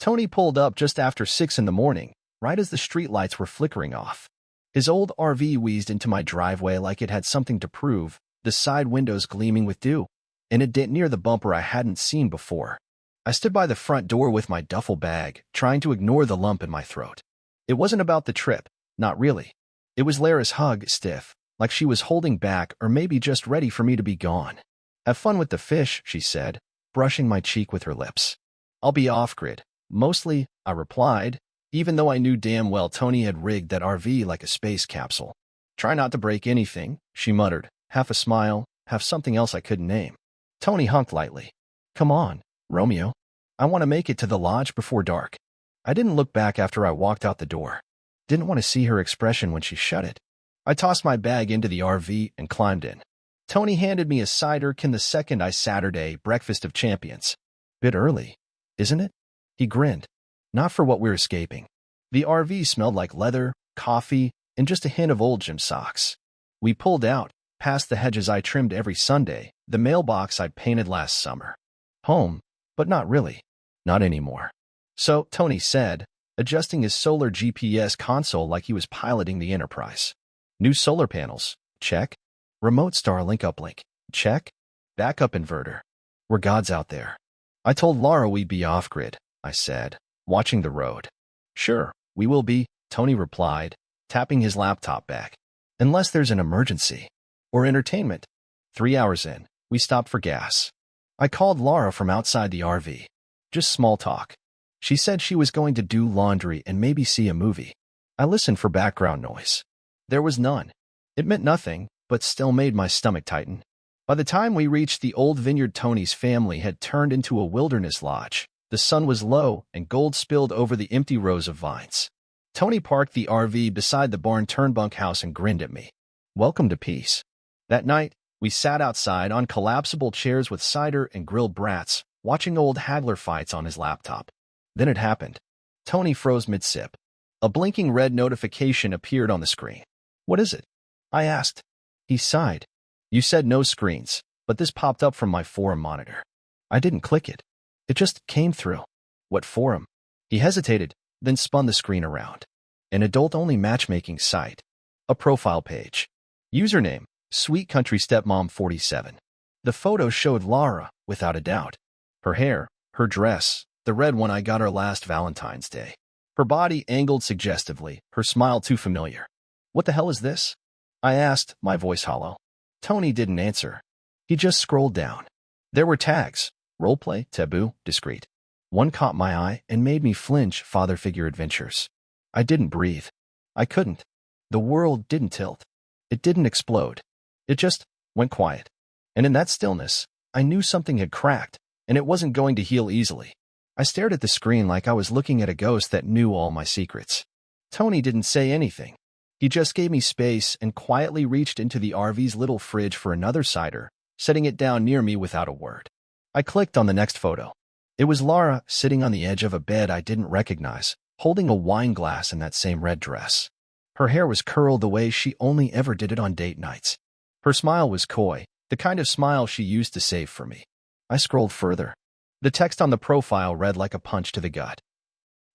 Tony pulled up just after 6 in the morning, right as the streetlights were flickering off. His old RV wheezed into my driveway like it had something to prove, the side windows gleaming with dew, and a dent near the bumper I hadn't seen before. I stood by the front door with my duffel bag, trying to ignore the lump in my throat. It wasn't about the trip, not really. It was Lara's hug, stiff, like she was holding back or maybe just ready for me to be gone. "Have fun with the fish," she said, brushing my cheek with her lips. "I'll be off-grid. Mostly," I replied, even though I knew damn well Tony had rigged that RV like a space capsule. "Try not to break anything," she muttered, half a smile, half something else I couldn't name. Tony hunked lightly. "Come on, Romeo. I want to make it to the lodge before dark." I didn't look back after I walked out the door. Didn't want to see her expression when she shut it. I tossed my bag into the RV and climbed in. Tony handed me a cider can the second I Saturday breakfast of champions. "Bit early, isn't it?" He grinned. "Not for what we're escaping." The RV smelled like leather, coffee, and just a hint of old gym socks. We pulled out, past the hedges I trimmed every Sunday, the mailbox I'd painted last summer. Home, but not really. Not anymore. "So," Tony said, adjusting his solar GPS console like he was piloting the Enterprise. "New solar panels, check. Remote Starlink uplink, check. Backup inverter. We're gods out there." "I told Lara we'd be off-grid," I said, watching the road. "Sure, we will be," Tony replied, tapping his laptop back. "Unless there's an emergency. Or entertainment." 3 hours in, we stopped for gas. I called Lara from outside the RV. Just small talk. She said she was going to do laundry and maybe see a movie. I listened for background noise. There was none. It meant nothing, but still made my stomach tighten. By the time we reached the old vineyard Tony's family had turned into a wilderness lodge, the sun was low and gold spilled over the empty rows of vines. Tony parked the RV beside the barn turnbunk house and grinned at me. "Welcome to peace." That night, we sat outside on collapsible chairs with cider and grilled brats, watching old haggler fights on his laptop. Then it happened. Tony froze mid-sip. A blinking red notification appeared on the screen. "What is it?" I asked. He sighed. "You said no screens, but this popped up from my forum monitor." I didn't click it. It just came through. "What forum?" He hesitated, then spun the screen around. An adult-only matchmaking site. A profile page. Username, Sweet Country Stepmom 47. The photo showed Lara, without a doubt. Her hair, her dress, the red one I got her last Valentine's Day. Her body angled suggestively, her smile too familiar. "What the hell is this?" I asked, my voice hollow. Tony didn't answer. He just scrolled down. There were tags. Roleplay, taboo, discreet. One caught my eye and made me flinch. Father figure adventures. I didn't breathe. I couldn't. The world didn't tilt. It didn't explode. It just went quiet. And in that stillness, I knew something had cracked, and it wasn't going to heal easily. I stared at the screen like I was looking at a ghost that knew all my secrets. Tony didn't say anything. He just gave me space and quietly reached into the RV's little fridge for another cider, setting it down near me without a word. I clicked on the next photo. It was Lara sitting on the edge of a bed I didn't recognize, holding a wine glass in that same red dress. Her hair was curled the way she only ever did it on date nights. Her smile was coy, the kind of smile she used to save for me. I scrolled further. The text on the profile read like a punch to the gut.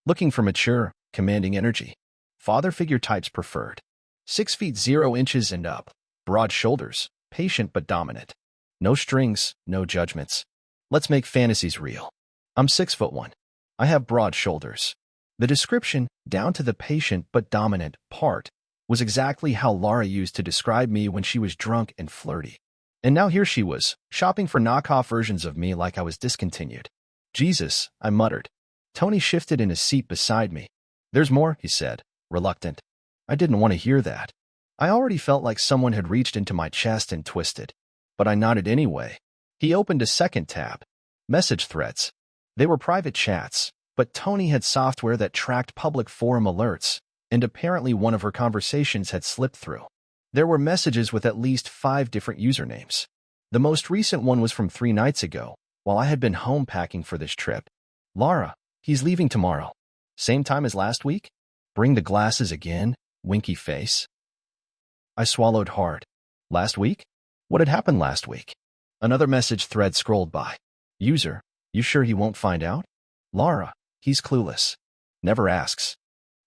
Looking for mature, commanding energy. Father figure types preferred. 6 feet 0 inches and up. Broad shoulders. Patient but dominant. No strings, no judgments. Let's make fantasies real. I'm 6'1". I have broad shoulders. The description, down to the patient but dominant part, was exactly how Lara used to describe me when she was drunk and flirty. And now here she was, shopping for knockoff versions of me like I was discontinued. "Jesus," I muttered. Tony shifted in his seat beside me. "There's more," he said, reluctant. I didn't want to hear that. I already felt like someone had reached into my chest and twisted. But I nodded anyway. He opened a second tab. Message threads. They were private chats, but Tony had software that tracked public forum alerts, and apparently one of her conversations had slipped through. There were messages with at least 5 different usernames. The most recent one was from 3 nights ago, while I had been home packing for this trip. "Lara, he's leaving tomorrow. Same time as last week? Bring the glasses again, winky face." I swallowed hard. Last week? What had happened last week? Another message thread scrolled by. User, "You sure he won't find out?" Lara, He's clueless. Never asks.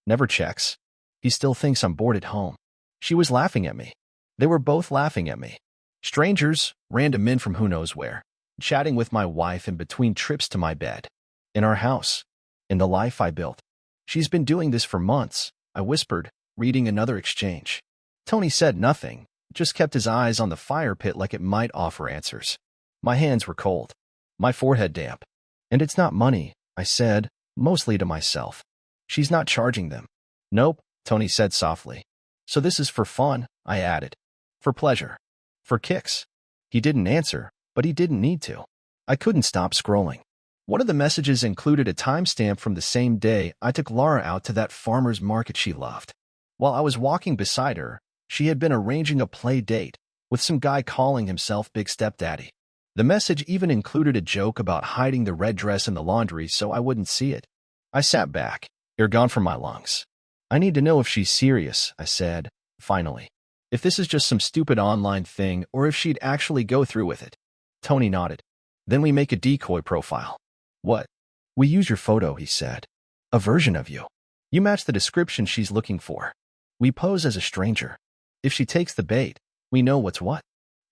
Never checks. He still thinks I'm bored at home. She was laughing at me. They were both laughing at me. Strangers, random men from who knows where, chatting with my wife in between trips to my bed. In our house. In the life I built. She's been doing this for months, I whispered, reading another exchange. Tony said nothing, just kept his eyes on the fire pit like it might offer answers. My hands were cold. My forehead damp. And it's not money, I said, mostly to myself. She's not charging them. Nope, Tony said softly. So this is for fun, I added. For pleasure. For kicks. He didn't answer, but he didn't need to. I couldn't stop scrolling. One of the messages included a timestamp from the same day I took Laura out to that farmer's market she loved. While I was walking beside her, she had been arranging a play date with some guy calling himself Big Stepdaddy. The message even included a joke about hiding the red dress in the laundry so I wouldn't see it. I sat back, air gone from my lungs. I need to know if she's serious, I said, finally. If this is just some stupid online thing or if she'd actually go through with it. Tony nodded. Then we make a decoy profile. What? We use your photo, he said. A version of you. You match the description she's looking for. We pose as a stranger. If she takes the bait, we know what's what.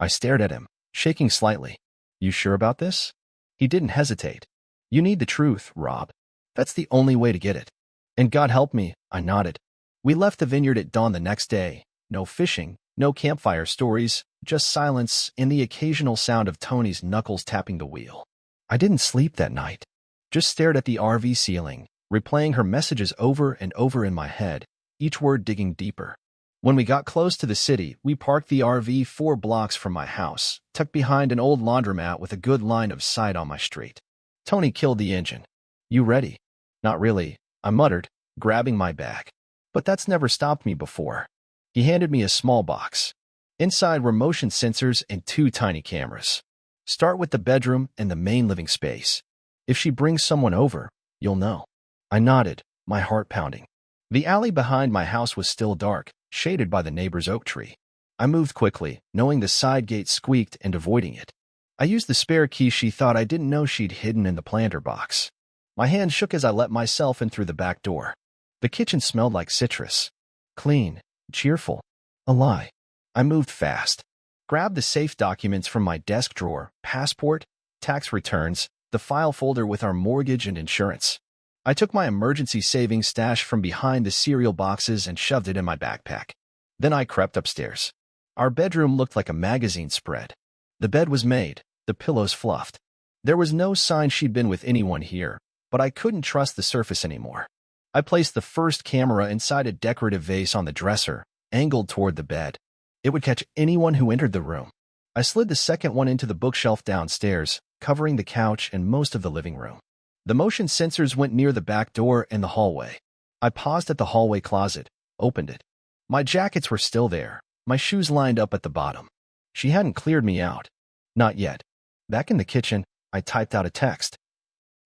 I stared at him, shaking slightly. You sure about this? He didn't hesitate. You need the truth, Rob. That's the only way to get it. And God help me, I nodded. We left the vineyard at dawn the next day. No fishing, no campfire stories, just silence and the occasional sound of Tony's knuckles tapping the wheel. I didn't sleep that night. Just stared at the RV ceiling, replaying her messages over and over in my head, each word digging deeper. When we got close to the city, we parked the RV 4 blocks from my house, tucked behind an old laundromat with a good line of sight on my street. Tony killed the engine. You ready? Not really, I muttered, grabbing my bag. But that's never stopped me before. He handed me a small box. Inside were motion sensors and 2 tiny cameras. Start with the bedroom and the main living space. If she brings someone over, you'll know. I nodded, my heart pounding. The alley behind my house was still dark, shaded by the neighbor's oak tree. I moved quickly, knowing the side gate squeaked and avoiding it. I used the spare key she thought I didn't know she'd hidden in the planter box. My hand shook as I let myself in through the back door. The kitchen smelled like citrus. Clean, cheerful. A lie. I moved fast. Grabbed the safe documents from my desk drawer, passport, tax returns, the file folder with our mortgage and insurance. I took my emergency savings stash from behind the cereal boxes and shoved it in my backpack. Then I crept upstairs. Our bedroom looked like a magazine spread. The bed was made, the pillows fluffed. There was no sign she'd been with anyone here, but I couldn't trust the surface anymore. I placed the first camera inside a decorative vase on the dresser, angled toward the bed. It would catch anyone who entered the room. I slid the second one into the bookshelf downstairs, covering the couch and most of the living room. The motion sensors went near the back door and the hallway. I paused at the hallway closet, opened it. My jackets were still there, my shoes lined up at the bottom. She hadn't cleared me out. Not yet. Back in the kitchen, I typed out a text.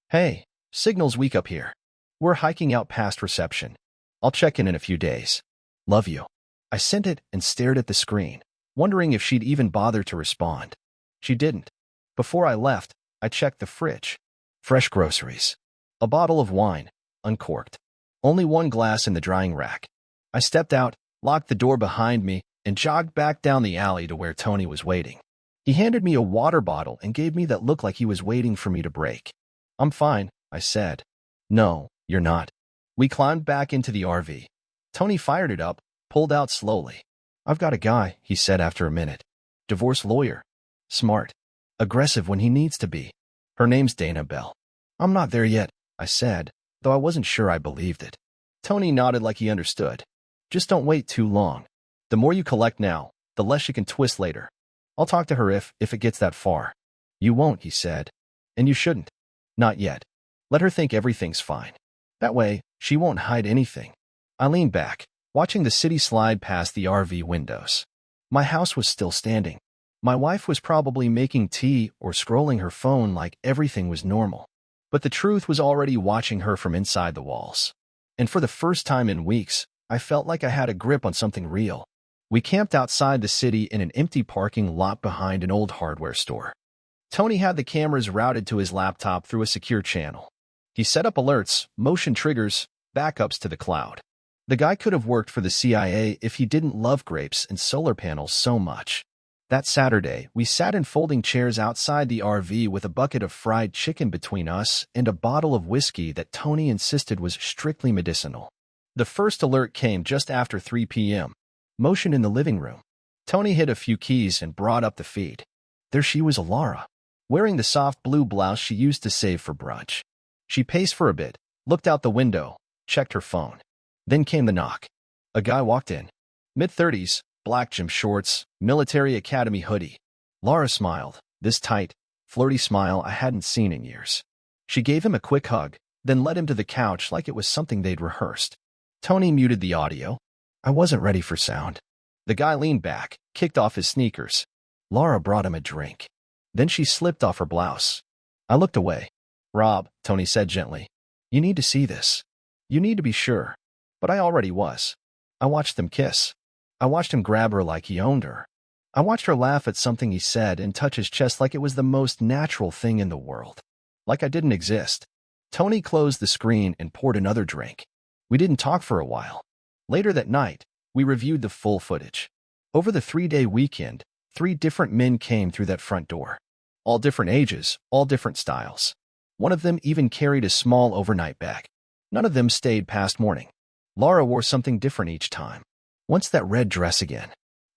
Hey, signal's weak up here. We're hiking out past reception. I'll check in a few days. Love you. I sent it and stared at the screen, wondering if she'd even bother to respond. She didn't. Before I left, I checked the fridge. Fresh groceries. A bottle of wine, uncorked. Only one glass in the drying rack. I stepped out, locked the door behind me, and jogged back down the alley to where Tony was waiting. He handed me a water bottle and gave me that look like he was waiting for me to break. I'm fine, I said. No, you're not. We climbed back into the RV. Tony fired it up, pulled out slowly. I've got a guy, he said after a minute. Divorce lawyer. Smart. Aggressive when he needs to be. Her name's Dana Bell. I'm not there yet, I said, though I wasn't sure I believed it. Tony nodded like he understood. Just don't wait too long. The more you collect now, the less you can twist later. I'll talk to her if it gets that far. You won't, he said. And you shouldn't. Not yet. Let her think everything's fine. That way, she won't hide anything. I leaned back, watching the city slide past the RV windows. My house was still standing. My wife was probably making tea or scrolling her phone like everything was normal. But the truth was already watching her from inside the walls. And for the first time in weeks, I felt like I had a grip on something real. We camped outside the city in an empty parking lot behind an old hardware store. Tony had the cameras routed to his laptop through a secure channel. He set up alerts, motion triggers, backups to the cloud. The guy could have worked for the CIA if he didn't love grapes and solar panels so much. That Saturday, we sat in folding chairs outside the RV with a bucket of fried chicken between us and a bottle of whiskey that Tony insisted was strictly medicinal. The first alert came just after 3 p.m. Motion in the living room. Tony hit a few keys and brought up the feed. There she was, Laura, wearing the soft blue blouse she used to save for brunch. She paced for a bit, looked out the window, checked her phone. Then came the knock. A guy walked in. Mid-30s, black gym shorts, military academy hoodie. Laura smiled, this tight, flirty smile I hadn't seen in years. She gave him a quick hug, then led him to the couch like it was something they'd rehearsed. Tony muted the audio. I wasn't ready for sound. The guy leaned back, kicked off his sneakers. Laura brought him a drink. Then she slipped off her blouse. I looked away. Rob, Tony said gently, you need to see this. You need to be sure. But I already was. I watched them kiss. I watched him grab her like he owned her. I watched her laugh at something he said and touch his chest like it was the most natural thing in the world. Like I didn't exist. Tony closed the screen and poured another drink. We didn't talk for a while. Later that night, we reviewed the full footage. Over the 3-day weekend, 3 different men came through that front door. All different ages, all different styles. One of them even carried a small overnight bag. None of them stayed past morning. Laura wore something different each time. Once that red dress again.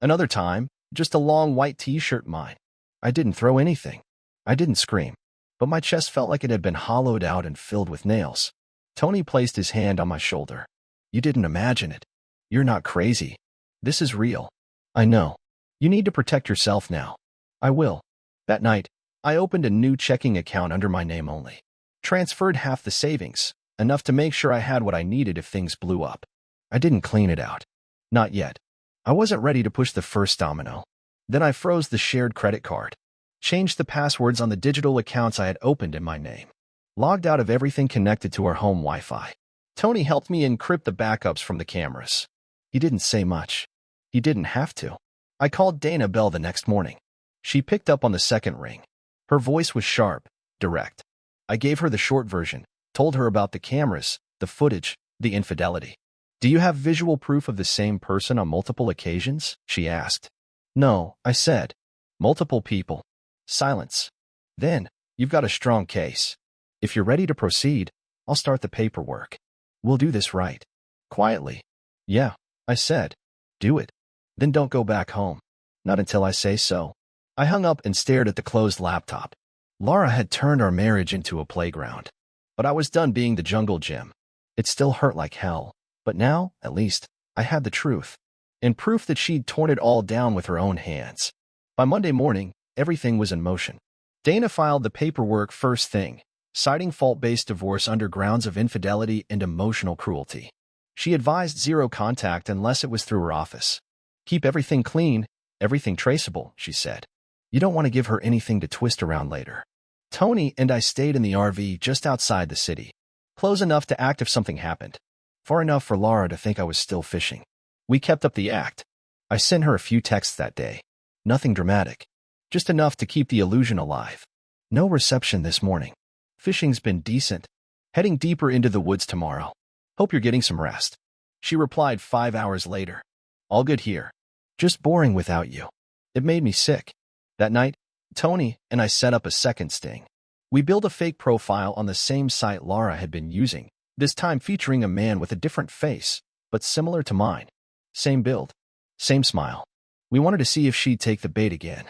Another time, just a long white t-shirt. Mine. I didn't throw anything. I didn't scream. But my chest felt like it had been hollowed out and filled with nails. Tony placed his hand on my shoulder. You didn't imagine it. You're not crazy. This is real. I know. You need to protect yourself now. I will. That night, I opened a new checking account under my name only. Transferred half the savings, enough to make sure I had what I needed if things blew up. I didn't clean it out. Not yet. I wasn't ready to push the first domino. Then I froze the shared credit card. Changed the passwords on the digital accounts I had opened in my name. Logged out of everything connected to our home Wi-Fi. Tony helped me encrypt the backups from the cameras. He didn't say much. He didn't have to. I called Dana Bell the next morning. She picked up on the second ring. Her voice was sharp, direct. I gave her the short version, told her about the cameras, the footage, the infidelity. Do you have visual proof of the same person on multiple occasions? She asked. No, I said. Multiple people. Silence. Then, you've got a strong case. If you're ready to proceed, I'll start the paperwork. We'll do this right. Quietly. Yeah, I said. Do it. Then don't go back home. Not until I say so. I hung up and stared at the closed laptop. Laura had turned our marriage into a playground. But I was done being the jungle gym. It still hurt like hell. But now, at least, I had the truth. And proof that she'd torn it all down with her own hands. By Monday morning, everything was in motion. Dana filed the paperwork first thing, citing fault-based divorce under grounds of infidelity and emotional cruelty. She advised zero contact unless it was through her office. Keep everything clean, everything traceable, she said. You don't want to give her anything to twist around later. Tony and I stayed in the RV just outside the city. Close enough to act if something happened. Far enough for Laura to think I was still fishing. We kept up the act. I sent her a few texts that day. Nothing dramatic. Just enough to keep the illusion alive. No reception this morning. Fishing's been decent. Heading deeper into the woods tomorrow. Hope you're getting some rest. She replied 5 hours later. All good here. Just boring without you. It made me sick. That night, Tony and I set up a second sting. We built a fake profile on the same site Laura had been using, this time featuring a man with a different face, but similar to mine. Same build. Same smile. We wanted to see if she'd take the bait again.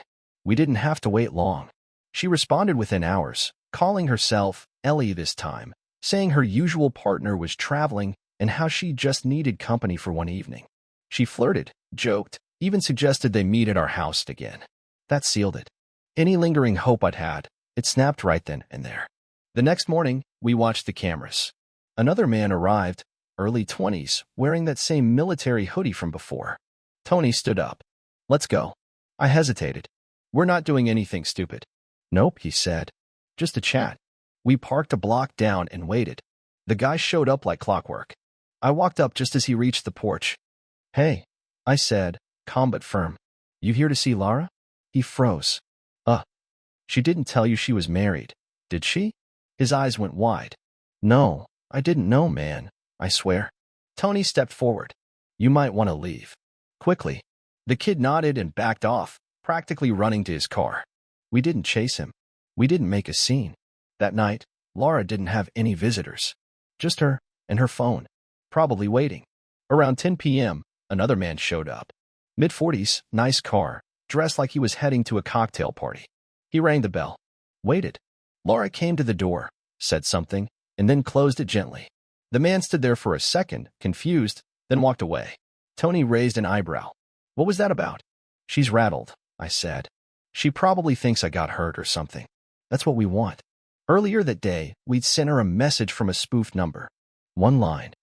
We didn't have to wait long. She responded within hours, calling herself Ellie this time, saying her usual partner was traveling and how she just needed company for one evening. She flirted, joked, even suggested they meet at our house again. That sealed it. Any lingering hope I'd had, it snapped right then and there. The next morning, we watched the cameras. Another man arrived, early 20s, wearing that same military hoodie from before. Tony stood up. Let's go. I hesitated. We're not doing anything stupid. Nope, he said. Just a chat. We parked a block down and waited. The guy showed up like clockwork. I walked up just as he reached the porch. Hey, I said, calm but firm. You here to see Laura? He froze. She didn't tell you she was married, did she? His eyes went wide. No, I didn't know, man. I swear. Tony stepped forward. You might want to leave. Quickly. The kid nodded and backed off, practically running to his car. We didn't chase him. We didn't make a scene. That night, Laura didn't have any visitors. Just her and her phone, probably waiting. Around 10 p.m., another man showed up. Mid-40s, nice car, dressed like he was heading to a cocktail party. He rang the bell. Waited. Laura came to the door, said something, and then closed it gently. The man stood there for a second, confused, then walked away. Tony raised an eyebrow. What was that about? She's rattled, I said. She probably thinks I got hurt or something. That's what we want. Earlier that day, we'd sent her a message from a spoofed number. One line.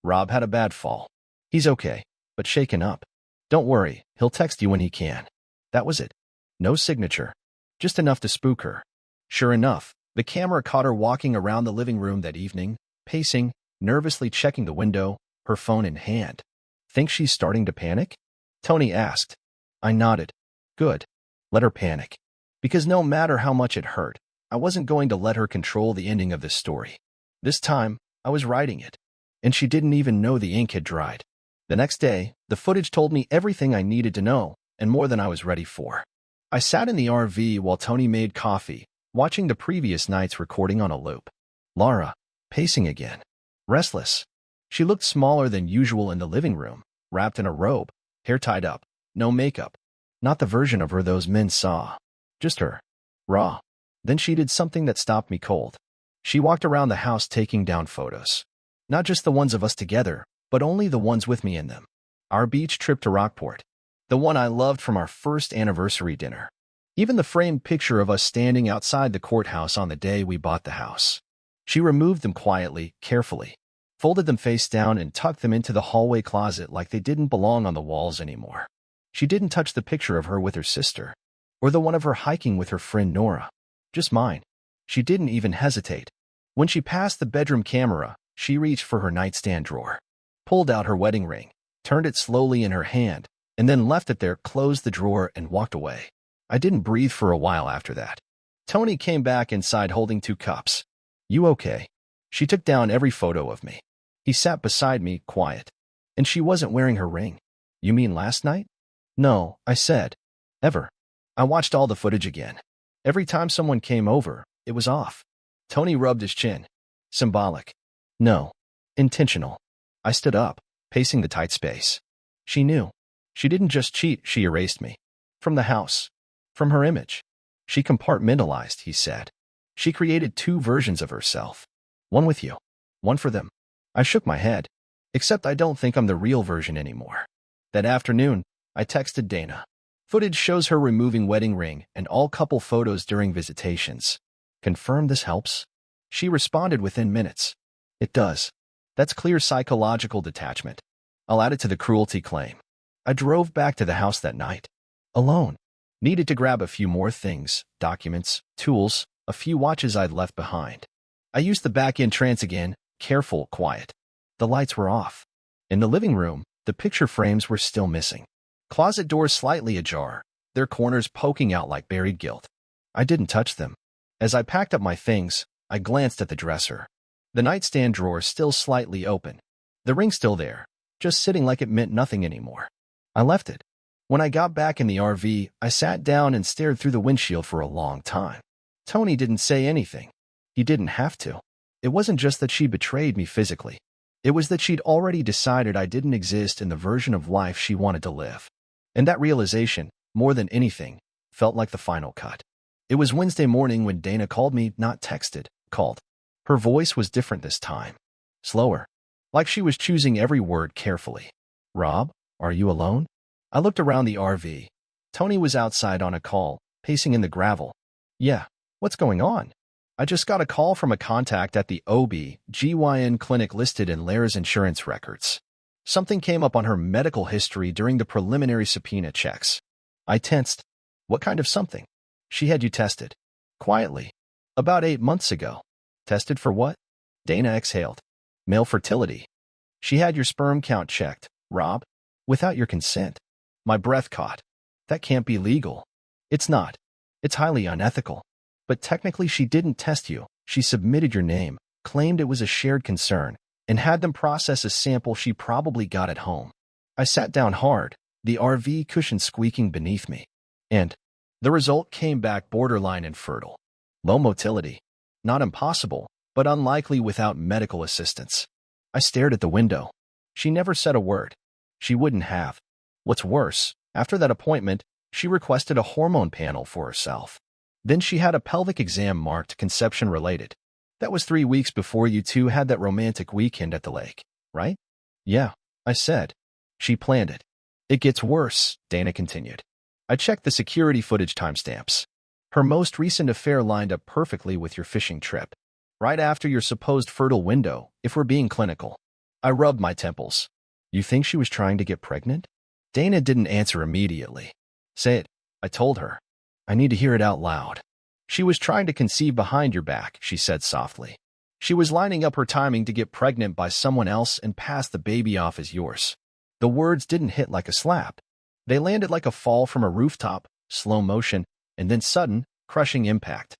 Rob had a bad fall. He's okay, but shaken up. Don't worry, he'll text you when he can. That was it. No signature. Just enough to spook her. Sure enough, the camera caught her walking around the living room that evening, pacing, nervously checking the window, her phone in hand. Think she's starting to panic? Tony asked. I nodded. Good. Let her panic. Because no matter how much it hurt, I wasn't going to let her control the ending of this story. This time, I was writing it. And she didn't even know the ink had dried. The next day, the footage told me everything I needed to know, and more than I was ready for. I sat in the RV while Tony made coffee, watching the previous night's recording on a loop. Laura, pacing again. Restless. She looked smaller than usual in the living room, wrapped in a robe, hair tied up, no makeup. Not the version of her those men saw. Just her. Raw. Then she did something that stopped me cold. She walked around the house taking down photos. Not just the ones of us together, but only the ones with me in them. Our beach trip to Rockport. The one I loved from our first anniversary dinner. Even the framed picture of us standing outside the courthouse on the day we bought the house. She removed them quietly, carefully, folded them face down and tucked them into the hallway closet like they didn't belong on the walls anymore. She didn't touch the picture of her with her sister, or the one of her hiking with her friend Nora. Just mine. She didn't even hesitate. When she passed the bedroom camera, she reached for her nightstand drawer, pulled out her wedding ring, turned it slowly in her hand, and then left it there, closed the drawer, and walked away. I didn't breathe for a while after that. Tony came back inside holding 2 cups. You okay? She took down every photo of me. He sat beside me, quiet. And she wasn't wearing her ring. You mean last night? No, I said. Ever. I watched all the footage again. Every time someone came over, it was off. Tony rubbed his chin. Symbolic. No. Intentional. I stood up, pacing the tight space. She knew. She didn't just cheat, she erased me. From the house. From her image. She compartmentalized, he said. She created 2 versions of herself. One with you. One for them. I shook my head. Except I don't think I'm the real version anymore. That afternoon, I texted Dana. Footage shows her removing wedding ring and all couple photos during visitations. Confirm this helps? She responded within minutes. It does. That's clear psychological detachment. I'll add it to the cruelty claim. I drove back to the house that night. Alone. Needed to grab a few more things, documents, tools, a few watches I'd left behind. I used the back entrance again, careful, quiet. The lights were off. In the living room, the picture frames were still missing. Closet doors slightly ajar, their corners poking out like buried guilt. I didn't touch them. As I packed up my things, I glanced at the dresser. The nightstand drawer still slightly open. The ring still there, just sitting like it meant nothing anymore. I left it. When I got back in the RV, I sat down and stared through the windshield for a long time. Tony didn't say anything. He didn't have to. It wasn't just that she betrayed me physically. It was that she'd already decided I didn't exist in the version of life she wanted to live. And that realization, more than anything, felt like the final cut. It was Wednesday morning when Dana called me, not texted, called. Her voice was different this time. Slower. Like she was choosing every word carefully. Rob, are you alone? I looked around the RV. Tony was outside on a call, pacing in the gravel. Yeah, what's going on? I just got a call from a contact at the OB/GYN clinic listed in Lara's insurance records. Something came up on her medical history during the preliminary subpoena checks. I tensed. What kind of something? She had you tested. Quietly. About 8 months ago. Tested for what? Dana exhaled. Male fertility. She had your sperm count checked, Rob. Without your consent. My breath caught. That can't be legal. It's not. It's highly unethical. But technically she didn't test you. She submitted your name, claimed it was a shared concern, and had them process a sample she probably got at home. I sat down hard, the RV cushion squeaking beneath me. And the result came back borderline infertile. Low motility. Not impossible, but unlikely without medical assistance. I stared at the window. She never said a word. She wouldn't have. What's worse, after that appointment, she requested a hormone panel for herself. Then she had a pelvic exam marked conception-related. That was 3 weeks before you two had that romantic weekend at the lake, right? Yeah, I said. She planned it. It gets worse, Dana continued. I checked the security footage timestamps. Her most recent affair lined up perfectly with your fishing trip. Right after your supposed fertile window, if we're being clinical. I rubbed my temples. You think she was trying to get pregnant? Dana didn't answer immediately. Say it, I told her. I need to hear it out loud. She was trying to conceive behind your back, she said softly. She was lining up her timing to get pregnant by someone else and pass the baby off as yours. The words didn't hit like a slap. They landed like a fall from a rooftop, slow motion, and then sudden, crushing impact.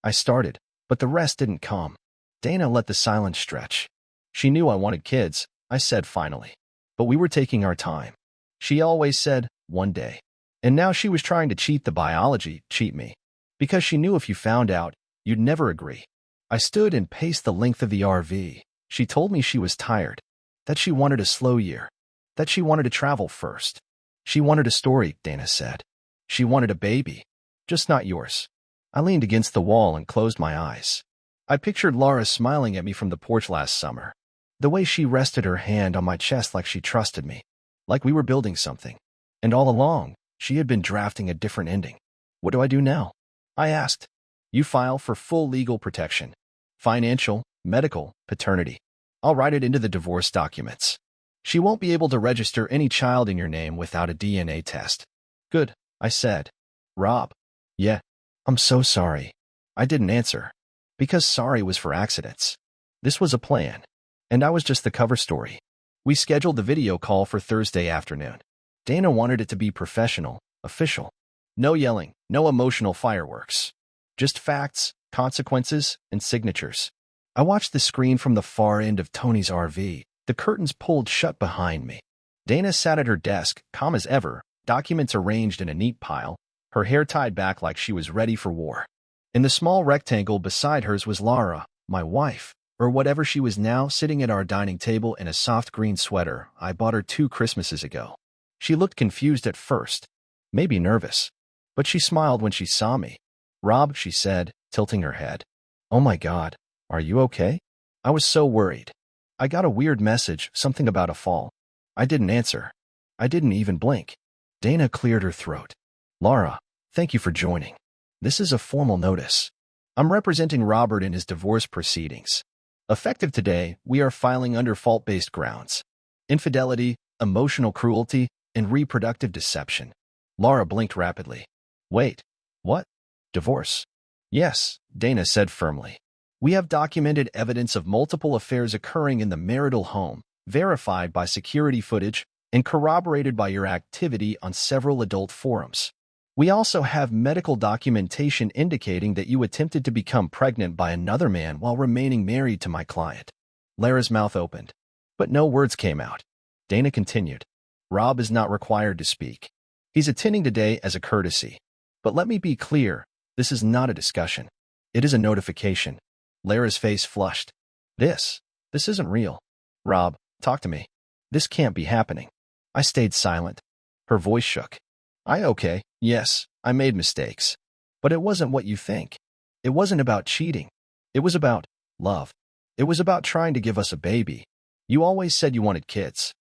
I started, but the rest didn't come. Dana let the silence stretch. She knew I wanted kids, I said finally. But we were taking our time. She always said, one day. And now she was trying to cheat the biology, cheat me. Because she knew if you found out, you'd never agree. I stood and paced the length of the RV. She told me she was tired. That she wanted a slow year. That she wanted to travel first. She wanted a story, Dana said. She wanted a baby. Just not yours. I leaned against the wall and closed my eyes. I pictured Laura smiling at me from the porch last summer. The way she rested her hand on my chest like she trusted me. Like we were building something. And all along, she had been drafting a different ending. What do I do now? I asked. You file for full legal protection. Financial, medical, paternity. I'll write it into the divorce documents. She won't be able to register any child in your name without a DNA test. Good, I said. Rob. Yeah. I'm so sorry. I didn't answer. Because sorry was for accidents. This was a plan. And I was just the cover story. We scheduled the video call for Thursday afternoon. Dana wanted it to be professional, official. No yelling, no emotional fireworks. Just facts, consequences, and signatures. I watched the screen from the far end of Tony's RV, the curtains pulled shut behind me. Dana sat at her desk, calm as ever, documents arranged in a neat pile, her hair tied back like she was ready for war. In the small rectangle beside hers was Laura, my wife, or whatever she was now, sitting at our dining table in a soft green sweater I bought her 2 Christmases ago. She looked confused at first, maybe nervous, but she smiled when she saw me. Rob, she said, tilting her head. Oh my God, are you okay? I was so worried. I got a weird message, something about a fall. I didn't answer. I didn't even blink. Dana cleared her throat. Laura, thank you for joining. This is a formal notice. I'm representing Robert in his divorce proceedings. Effective today, we are filing under fault-based grounds. Infidelity, emotional cruelty, and reproductive deception. Laura blinked rapidly. Wait, what? Divorce? Yes, Dana said firmly. We have documented evidence of multiple affairs occurring in the marital home, verified by security footage, and corroborated by your activity on several adult forums. We also have medical documentation indicating that you attempted to become pregnant by another man while remaining married to my client. Lara's mouth opened, but no words came out. Dana continued. Rob is not required to speak. He's attending today as a courtesy. But let me be clear, this is not a discussion. It is a notification. Lara's face flushed. This isn't real. Rob, talk to me. This can't be happening. I stayed silent. Her voice shook. Okay, yes, I made mistakes. But it wasn't what you think. It wasn't about cheating. It was about love. It was about trying to give us a baby. You always said you wanted kids.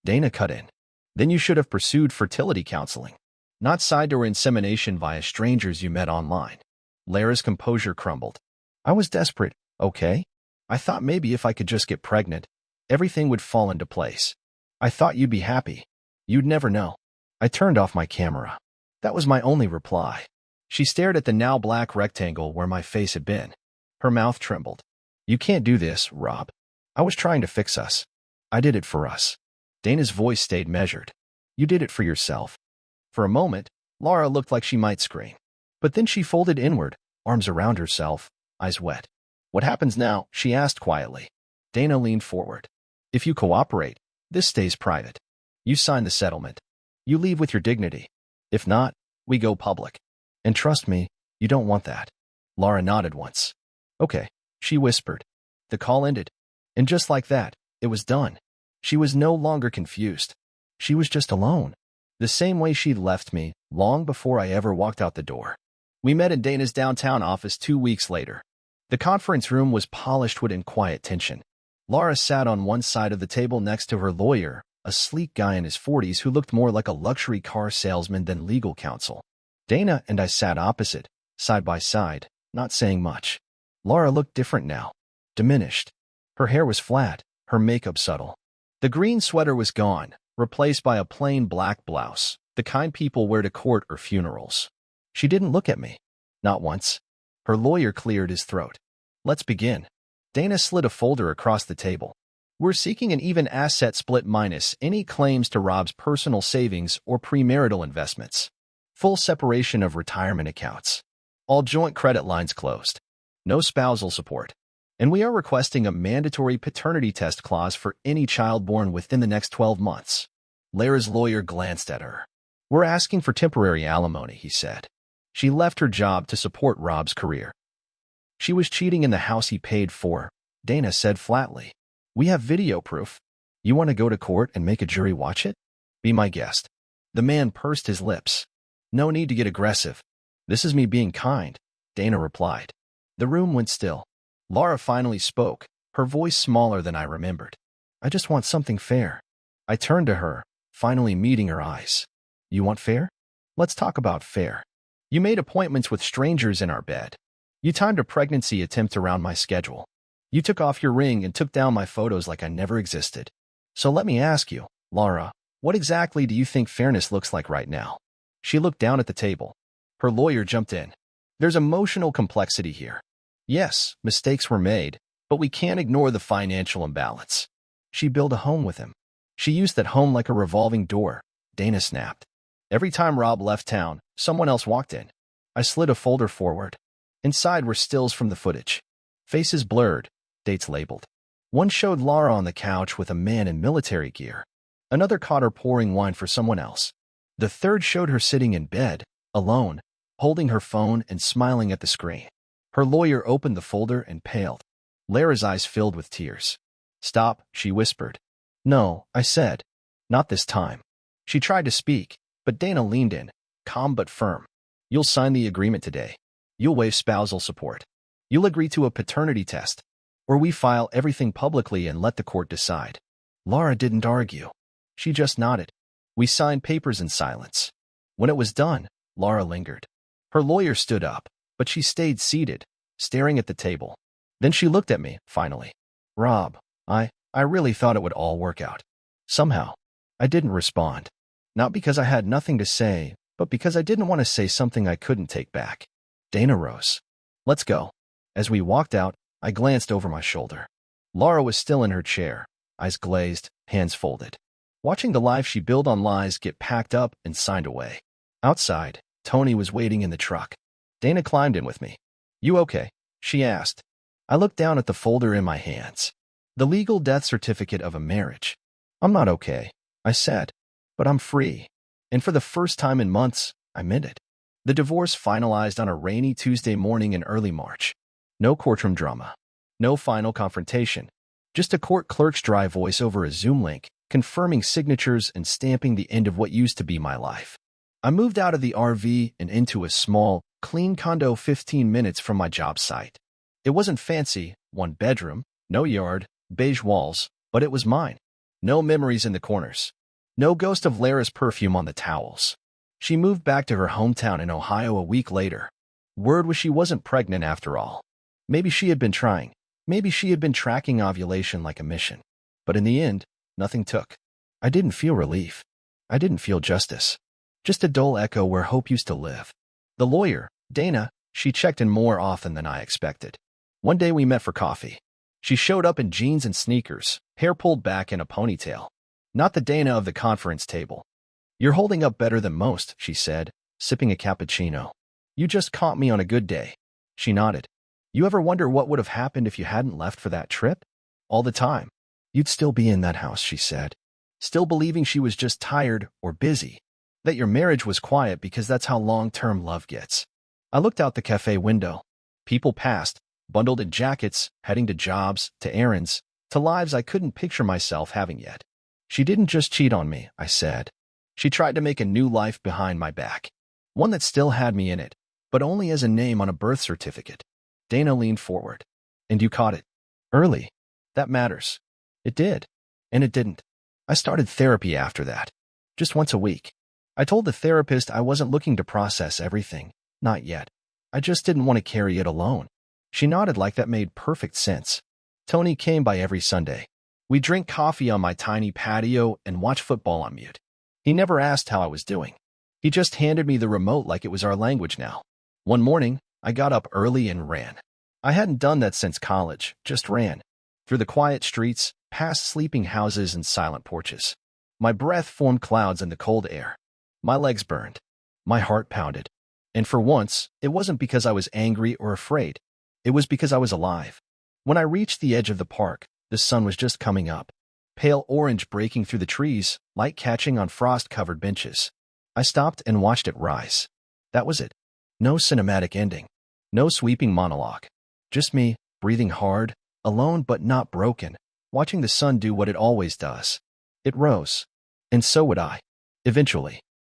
Dana cut in. Then you should have pursued fertility counseling, not side-door insemination via strangers you met online. Lara's composure crumbled. I was desperate, okay? I thought maybe if I could just get pregnant, everything would fall into place. I thought you'd be happy. You'd never know. I turned off my camera. That was my only reply. She stared at the now black rectangle where my face had been. Her mouth trembled. You can't do this, Rob. I was trying to fix us. I did it for us. Dana's voice stayed measured. You did it for yourself. For a moment, Laura looked like she might scream. But then she folded inward, arms around herself, eyes wet. What happens now? She asked quietly. Dana leaned forward. If you cooperate, this stays private. You sign the settlement. You leave with your dignity. If not, we go public. And trust me, you don't want that. Laura nodded once. Okay, she whispered. The call ended. And just like that, it was done. She was no longer confused. She was just alone. The same way she'd left me, long before I ever walked out the door. We met in Dana's downtown office 2 weeks later. The conference room was polished wood and quiet tension. Laura sat on one side of the table next to her lawyer, a sleek guy in his 40s who looked more like a luxury car salesman than legal counsel. Dana and I sat opposite, side by side, not saying much. Laura looked different now, diminished. Her hair was flat, her makeup subtle. The green sweater was gone, replaced by a plain black blouse, the kind people wear to court or funerals. She didn't look at me. Not once. Her lawyer cleared his throat. Let's begin. Dana slid a folder across the table. We're seeking an even asset split minus any claims to Rob's personal savings or premarital investments. Full separation of retirement accounts. All joint credit lines closed. No spousal support. And we are requesting a mandatory paternity test clause for any child born within the next 12 months. Lara's lawyer glanced at her. We're asking for temporary alimony, he said. She left her job to support Rob's career. She was cheating in the house he paid for, Dana said flatly. We have video proof. You want to go to court and make a jury watch it? Be my guest. The man pursed his lips. No need to get aggressive. This is me being kind, Dana replied. The room went still. Laura finally spoke, her voice smaller than I remembered. I just want something fair. I turned to her, finally meeting her eyes. You want fair? Let's talk about fair. You made appointments with strangers in our bed. You timed a pregnancy attempt around my schedule. You took off your ring and took down my photos like I never existed. So let me ask you, Laura, what exactly do you think fairness looks like right now? She looked down at the table. Her lawyer jumped in. There's emotional complexity here. Yes, mistakes were made, but we can't ignore the financial imbalance. She built a home with him. She used that home like a revolving door, Dana snapped. Every time Rob left town, someone else walked in. I slid a folder forward. Inside were stills from the footage. Faces blurred, dates labeled. One showed Laura on the couch with a man in military gear. Another caught her pouring wine for someone else. The third showed her sitting in bed, alone, holding her phone and smiling at the screen. Her lawyer opened the folder and paled. Lara's eyes filled with tears. Stop, she whispered. No, I said. Not this time. She tried to speak, but Dana leaned in, calm but firm. You'll sign the agreement today. You'll waive spousal support. You'll agree to a paternity test. Or we file everything publicly and let the court decide. Laura didn't argue. She just nodded. We signed papers in silence. When it was done, Laura lingered. Her lawyer stood up, but she stayed seated, staring at the table. Then she looked at me, finally. Rob, I really thought it would all work out. Somehow, I didn't respond. Not because I had nothing to say, but because I didn't want to say something I couldn't take back. Dana rose. Let's go. As we walked out, I glanced over my shoulder. Laura was still in her chair, eyes glazed, hands folded. Watching the life she built on lies get packed up and signed away. Outside, Tony was waiting in the truck. Dana climbed in with me. You okay? She asked. I looked down at the folder in my hands. The legal death certificate of a marriage. I'm not okay, I said, but I'm free. And for the first time in months, I meant it. The divorce finalized on a rainy Tuesday morning in early March. No courtroom drama. No final confrontation. Just a court clerk's dry voice over a Zoom link, confirming signatures and stamping the end of what used to be my life. I moved out of the RV and into a small, clean condo 15 minutes from my job site. It wasn't fancy, one bedroom, no yard, beige walls, but it was mine. No memories in the corners. No ghost of Lara's perfume on the towels. She moved back to her hometown in Ohio a week later. Word was she wasn't pregnant after all. Maybe she had been trying. Maybe she had been tracking ovulation like a mission. But in the end, nothing took. I didn't feel relief. I didn't feel justice. Just a dull echo where hope used to live. The lawyer, Dana, she checked in more often than I expected. One day we met for coffee. She showed up in jeans and sneakers, hair pulled back in a ponytail. Not the Dana of the conference table. You're holding up better than most, she said, sipping a cappuccino. You just caught me on a good day. She nodded. You ever wonder what would have happened if you hadn't left for that trip? All the time. You'd still be in that house, she said. Still believing she was just tired or busy. That your marriage was quiet because that's how long-term love gets. I looked out the cafe window. People passed, bundled in jackets, heading to jobs, to errands, to lives I couldn't picture myself having yet. She didn't just cheat on me, I said. She tried to make a new life behind my back. One that still had me in it, but only as a name on a birth certificate. Dana leaned forward. And you caught it. Early. That matters. It did. And it didn't. I started therapy after that. Just once a week. I told the therapist I wasn't looking to process everything. Not yet. I just didn't want to carry it alone. She nodded like that made perfect sense. Tony came by every Sunday. We'd drink coffee on my tiny patio and watch football on mute. He never asked how I was doing. He just handed me the remote like it was our language now. One morning, I got up early and ran. I hadn't done that since college, just ran. Through the quiet streets, past sleeping houses and silent porches. My breath formed clouds in the cold air. My legs burned. My heart pounded. And for once, it wasn't because I was angry or afraid. It was because I was alive. When I reached the edge of the park, the sun was just coming up. Pale orange breaking through the trees, light catching on frost-covered benches. I stopped and watched it rise. That was it. No cinematic ending. No sweeping monologue. Just me, breathing hard, alone but not broken, watching the sun do what it always does. It rose. And so would I. Eventually.